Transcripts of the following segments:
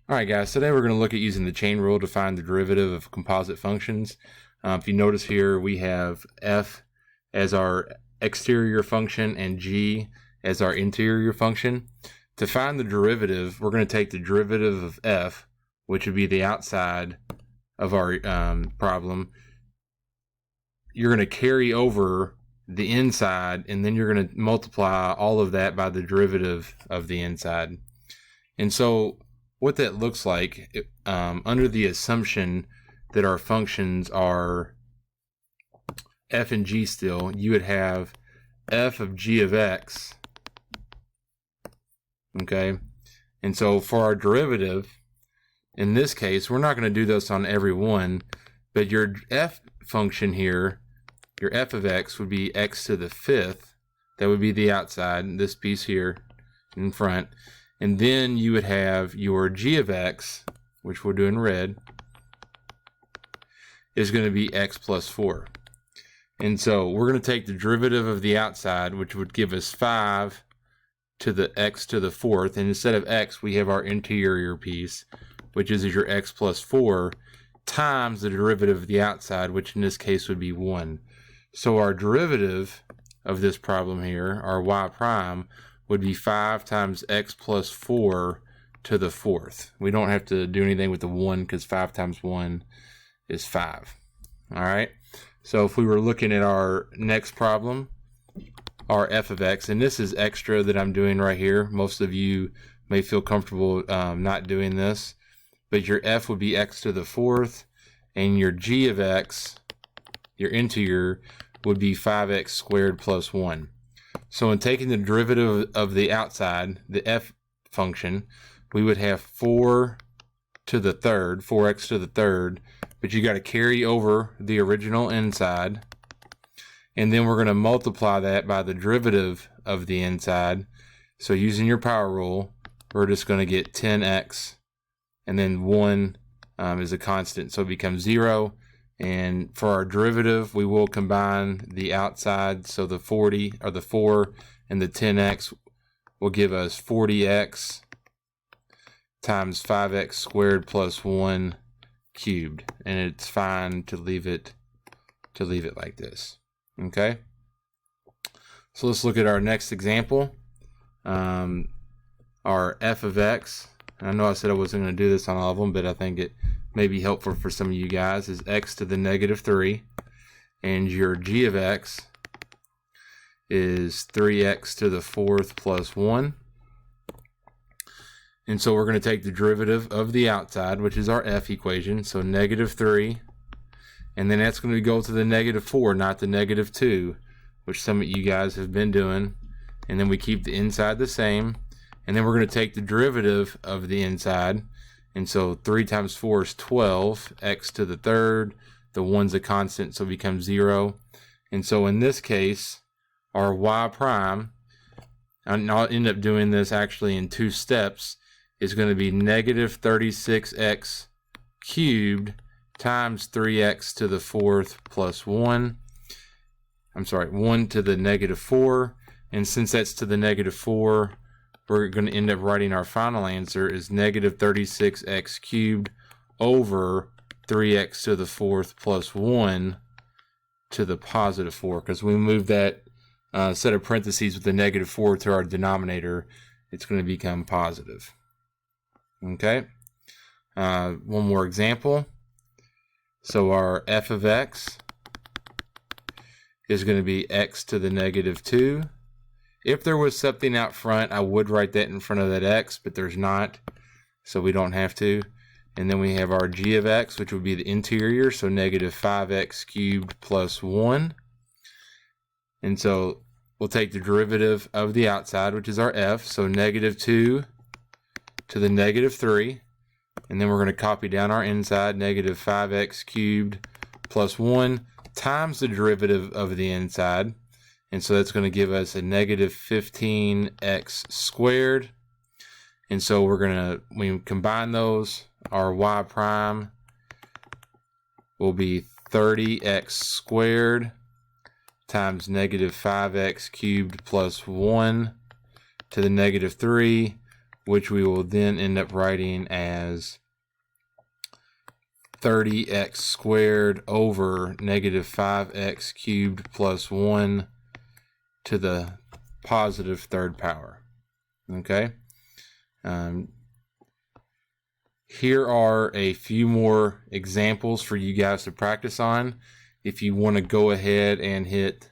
Alright guys, today we're going to look at using the chain rule to find the derivative of composite functions. If you notice here, we have f as our exterior function and g as our interior function. To find the derivative, we're going to take the derivative of f, which would be the outside of our problem. You're going to carry over the inside, and then you're going to multiply all of that by the derivative of the inside. And so what that looks like, under the assumption that our functions are f and g still, you would have f of g of x, okay? And so for our derivative, in this case, we're not going to do this on every one, but your f function here, your f of x would be x to the fifth. That would be the outside, this piece here in front. And then you would have your g of x, which we'll do in red, is going to be x plus 4. And so we're going to take the derivative of the outside, which would give us 5 to the x to the fourth. And instead of x, we have our interior piece, which is your x plus 4, times the derivative of the outside, which in this case would be 1. So our derivative of this problem here, our y prime, would be 5 times x plus 4 to the fourth. We don't have to do anything with the 1 because 5 times 1 is 5. All right. So if we were looking at our next problem, our f of x, and this is extra that I'm doing right here. Most of you may feel comfortable not doing this, but your f would be x to the fourth, and your g of x, your interior, would be 5x squared plus 1. So in taking the derivative of the outside, the f function, we would have 4 to the third, 4x to the third, but you got to carry over the original inside, and then we're going to multiply that by the derivative of the inside. So using your power rule, we're just going to get 10x, and then 1 is a constant, so it becomes 0. And for our derivative, we will combine the outside, so the 40 or the 4 and the 10x will give us 40x times 5x squared plus 1 cubed, and it's fine to leave it like this. Okay. So let's look at our next example. Our f of x. I know I said I wasn't going to do this on all of them, but I think it may be helpful for some of you guys, is x to the negative 3, and your g of x is 3x to the fourth plus 1. And so we're going to take the derivative of the outside, which is our f equation, so negative 3, and then that's going to go to the negative 4, not the negative 2, which some of you guys have been doing. And then we keep the inside the same, and then we're going to take the derivative of the inside. And so 3 times 4 is 12, x to the third, the 1's a constant, so it becomes 0. And so in this case, our y prime, and I'll end up doing this actually in 2 steps, is going to be negative 36x cubed times 3x to the fourth plus 1. I'm sorry, 1 to the negative 4. And since that's to the negative 4, we're going to end up writing our final answer is negative 36x cubed over 3x to the fourth plus 1 to the positive 4. Because we move that set of parentheses with the negative 4 to our denominator, it's going to become positive. Okay. One more example. So our f of x is going to be x to the negative 2. If there was something out front, I would write that in front of that x, but there's not, so we don't have to. And then we have our g of x, which would be the interior, so negative 5x cubed plus 1. And so we'll take the derivative of the outside, which is our f, so negative 2 to the negative 3. And then we're going to copy down our inside, negative 5x cubed plus 1 times the derivative of the inside. And so that's going to give us a negative 15x squared. And so when we combine those, our y prime will be 30x squared times negative 5x cubed plus 1 to the negative 3, which we will then end up writing as 30x squared over negative 5x cubed plus 1 to the positive third power. Okay. Here are a few more examples for you guys to practice on. If you want to go ahead and hit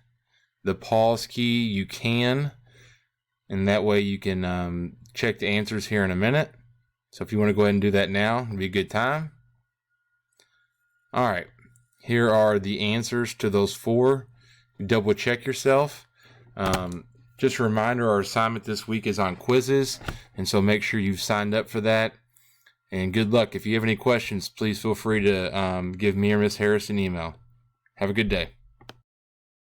the pause key, you can, and that way you can check the answers here in a minute. So if you want to go ahead and do that now, it'd be a good time. All right, here are the answers to those four. Double check yourself. Just a reminder, our assignment this week is on quizzes, and so make sure you've signed up for that. And good luck. If you have any questions, please feel free to give me or Miss Harris an email. Have a good day.